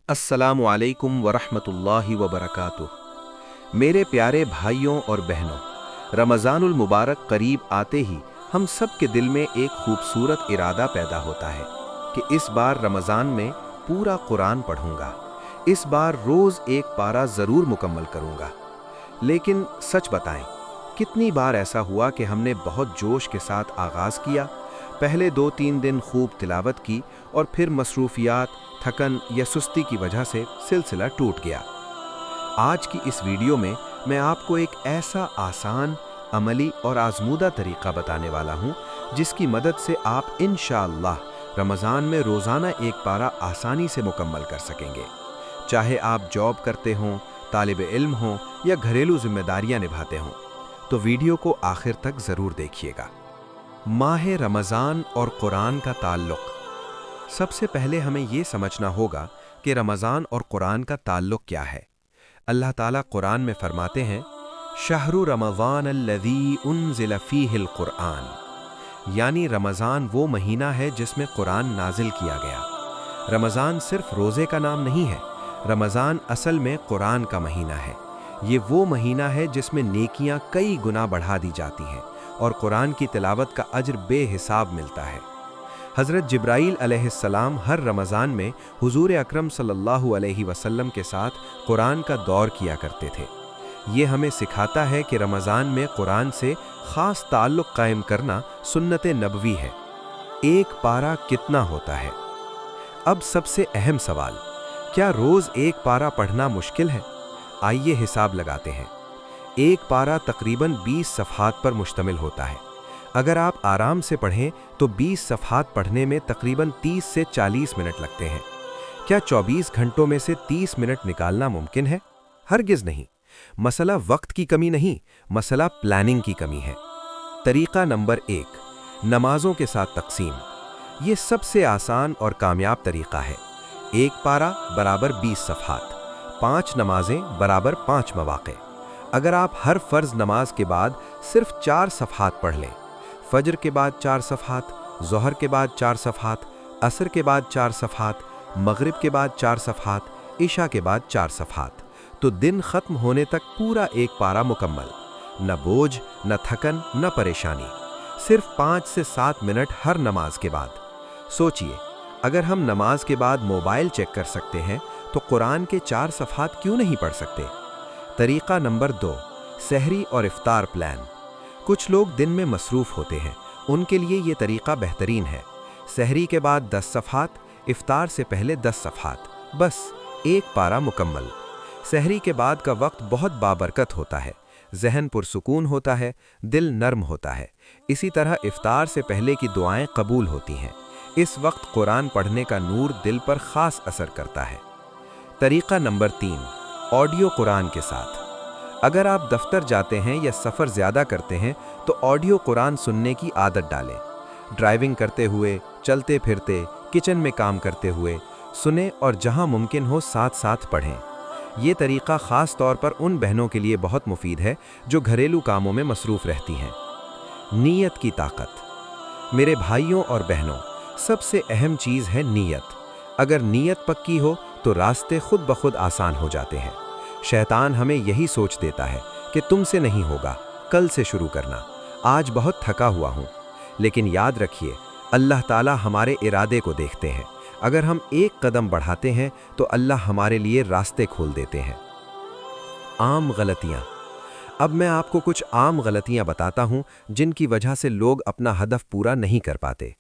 अस्सलामु अलैकुम वरहमतुल्लाहि वबरकातुह। मेरे प्यारे भाइयों और बहनों, रमज़ानुल मुबारक करीब आते ही हम सब के दिल में एक खूबसूरत इरादा पैदा होता है कि इस बार रमज़ान में पूरा कुरान पढ़ूंगा, इस बार रोज़ एक पारा ज़रूर मुकम्मल करूंगा। लेकिन सच बताएं, कितनी बार ऐसा हुआ कि हमने बहुत जोश के साथ आगाज़ किया, पहले 2-3 दिन खूब तिलावत की और फिर मसरूफियात, थकन या सुस्ती की वजह से सिलसिला टूट गया। आज की इस वीडियो में मैं आपको एक ऐसा आसान, अमली और आजमूदा तरीका बताने वाला हूं जिसकी मदद से आप इंशाअल्लाह रमज़ान में रोज़ाना एक पारा आसानी से मुकम्मल कर सकेंगे। चाहे आप जॉब करते हों, तालिब इल्म हों या घरेलू जिम्मेदारियां निभाते हों, तो वीडियो को आखिर तक ज़रूर देखिएगा। माह रमज़ान और कुरान का ताल्लुक़। सबसे पहले हमें ये समझना होगा कि रमज़ान और कुरान का ताल्लुक़ क्या है। अल्लाह ताला कुरान में फरमाते हैं, शहरु रमज़ान अल्लज़ी उन्ज़िल फ़ीहिल कुरान, यानी रमज़ान वो महीना है जिसमें कुरान नाजिल किया गया। रमज़ान सिर्फ रोज़े का नाम नहीं है, रमज़ान असल में कुरान का महीना है। ये वो महीना है जिसमें नेकियां कई गुना बढ़ा दी जाती हैं और कुरान की तिलावत का अज्र बेहिसाब मिलता है। हज़रत जिब्राईल अलैहिस्सलाम हर रमज़ान में हुज़ूर अकरम सल्लल्लाहु अलैहि वसल्लम के साथ कुरान का दौर किया करते थे। ये हमें सिखाता है कि रमज़ान में कुरान से ख़ास ताल्लुक़ कायम करना सुन्नत नबवी है। एक पारा कितना होता है? अब सबसे अहम सवाल, क्या रोज़ एक पारा पढ़ना मुश्किल है? आइए हिसाब लगाते हैं। एक पारा तकरीबन 20 सफ़हात पर मुश्तमिल होता है। अगर आप आराम से पढ़ें तो 20 सफ़हात पढ़ने में तकरीबन 30 से 40 मिनट लगते हैं। क्या 24 घंटों में से 30 मिनट निकालना मुमकिन है? हरगिज़ नहीं। मसला वक्त की कमी नहीं, मसला प्लानिंग की कमी है। तरीका नंबर 1, नमाजों के साथ तकसीम। ये सबसे आसान और कामयाब तरीका है। एक पारा बराबर 20 सफ़हात, 5 नमाजें बराबर 5 मवाक़े। अगर आप हर फ़र्ज़ नमाज के बाद सिर्फ 4 सफ़हात पढ़ लें, फजर के बाद 4 सफ़हात, ज़ोहर के बाद 4 सफ़हात, असर के बाद 4 सफ़हात, मगरिब के बाद 4 सफ़हात, इशा के बाद 4 सफ़हात, तो दिन ख़त्म होने तक पूरा एक पारा मुकम्मल। न बोझ, न थकन, न परेशानी, सिर्फ 5 से 7 मिनट हर नमाज के बाद। सोचिए, अगर हम नमाज के बाद मोबाइल चेक कर सकते हैं तो कुरान के 4 सफ़हात क्यों नहीं पढ़ सकते? तरीका नंबर 2, सहरी और इफ्तार प्लान। कुछ लोग दिन में मसरूफ़ होते हैं, उनके लिए ये तरीका बेहतरीन है। सहरी के बाद 10 सफ़हात, इफ्तार से पहले 10 सफ़हात, बस एक पारा मुकम्मल। सहरी के बाद का वक्त बहुत बाबरकत होता है, जहन पुरसुकून होता है, दिल नर्म होता है। इसी तरह इफ्तार से पहले की दुआएं कबूल होती हैं। इस वक्त कुरान पढ़ने का नूर दिल पर ख़ास असर करता है। तरीका नंबर 3, ऑडियो कुरान के साथ। अगर आप दफ्तर जाते हैं या सफ़र ज़्यादा करते हैं तो ऑडियो कुरान सुनने की आदत डालें। ड्राइविंग करते हुए, चलते फिरते, किचन में काम करते हुए सुने और जहां मुमकिन हो साथ साथ पढ़ें। ये तरीका ख़ास तौर पर उन बहनों के लिए बहुत मुफीद है जो घरेलू कामों में मसरूफ़ रहती हैं। नीयत की ताकत। मेरे भाइयों और बहनों, सबसे अहम चीज़ है नीयत। अगर नीयत पक्की हो तो रास्ते खुद ब खुद आसान हो जाते हैं। शैतान हमें यही सोच देता है कि तुमसे नहीं होगा, कल से शुरू करना, आज बहुत थका हुआ हूँ। लेकिन याद रखिए, अल्लाह ताला हमारे इरादे को देखते हैं। अगर हम एक कदम बढ़ाते हैं तो अल्लाह हमारे लिए रास्ते खोल देते हैं। आम गलतियाँ। अब मैं आपको कुछ आम गलतियाँ बताता हूँ जिनकी वजह से लोग अपना हदफ पूरा नहीं कर पाते।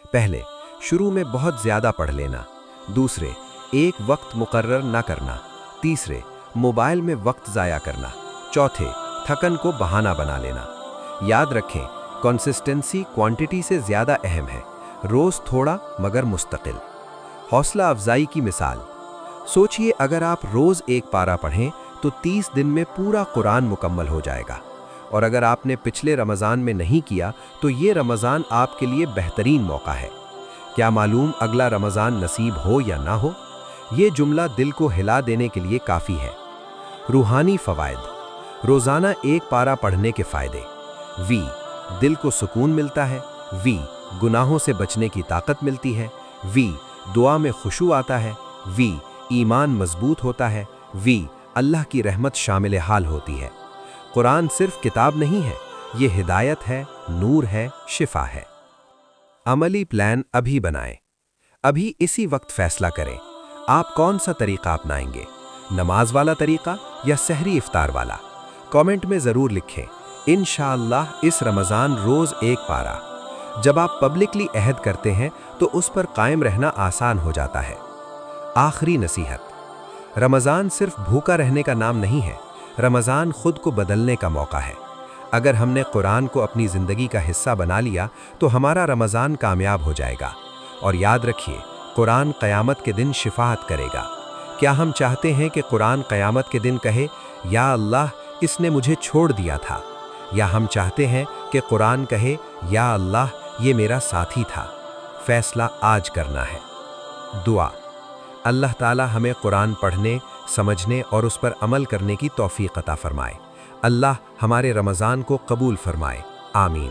पहले, शुरू में बहुत ज़्यादा पढ़ लेना। दूसरे, एक वक्त मुकर्रर न करना। तीसरे, मोबाइल में वक्त ज़ाया करना। चौथे, थकन को बहाना बना लेना। याद रखें, कंसिस्टेंसी क्वांटिटी से ज़्यादा अहम है। रोज़ थोड़ा मगर मुस्तकिल। हौसला अफजाई की मिसाल। सोचिए, अगर आप रोज़ एक पारा पढ़ें तो 30 दिन में पूरा कुरान मुकम्मल हो जाएगा। और अगर आपने पिछले रमज़ान में नहीं किया तो ये रमज़ान आपके लिए बेहतरीन मौका है। क्या मालूम अगला रमज़ान नसीब हो या ना हो? ये जुमला दिल को हिला देने के लिए काफ़ी है। रूहानी फ़वाइद। रोज़ाना एक पारा पढ़ने के फ़ायदे। वी, दिल को सुकून मिलता है। वी, गुनाहों से बचने की ताकत मिलती है। वी, दुआ में खुशू आता है। वी, ایمان مضبوط ہوتا ہے، وی اللہ کی رحمت شامل حال ہوتی ہے۔ قرآن صرف کتاب نہیں ہے، یہ ہدایت ہے، نور ہے، شفا ہے۔ عملی پلان ابھی بنائیں، ابھی اسی وقت فیصلہ کریں آپ کون سا طریقہ اپنائیں گے، نماز والا طریقہ یا سحری افطار والا؟ کامنٹ میں ضرور لکھیں۔ انشاءاللہ اس رمضان روز ایک پارہ۔ جب آپ پبلکلی عہد کرتے ہیں تو اس پر قائم رہنا آسان ہو جاتا ہے۔ آخری نصیحت، رمضان صرف بھوکا رہنے کا نام نہیں ہے، رمضان خود کو بدلنے کا موقع ہے۔ اگر ہم نے قرآن کو اپنی زندگی کا حصہ بنا لیا تو ہمارا رمضان کامیاب ہو جائے گا۔ اور یاد رکھیے، قرآن قیامت کے دن شفاعت کرے گا۔ کیا ہم چاہتے ہیں کہ قرآن قیامت کے دن کہے، یا اللہ اس نے مجھے چھوڑ دیا تھا؟ یا ہم چاہتے ہیں کہ قرآن کہے، یا اللہ یہ میرا ساتھی تھا؟ فیصلہ آج کرنا ہے۔ دعا: اللہ تعالی ہمیں قرآن پڑھنے، سمجھنے اور اس پر عمل کرنے کی توفیق عطا فرمائے۔ اللہ ہمارے رمضان کو قبول فرمائے، آمین۔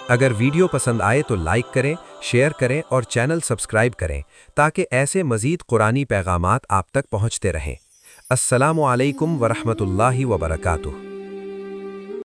اگر ویڈیو پسند آئے تو لائک کریں، شیئر کریں اور چینل سبسکرائب کریں تاکہ ایسے مزید قرآنی پیغامات آپ تک پہنچتے رہیں۔ السلام علیکم ورحمۃ اللہ وبرکاتہ۔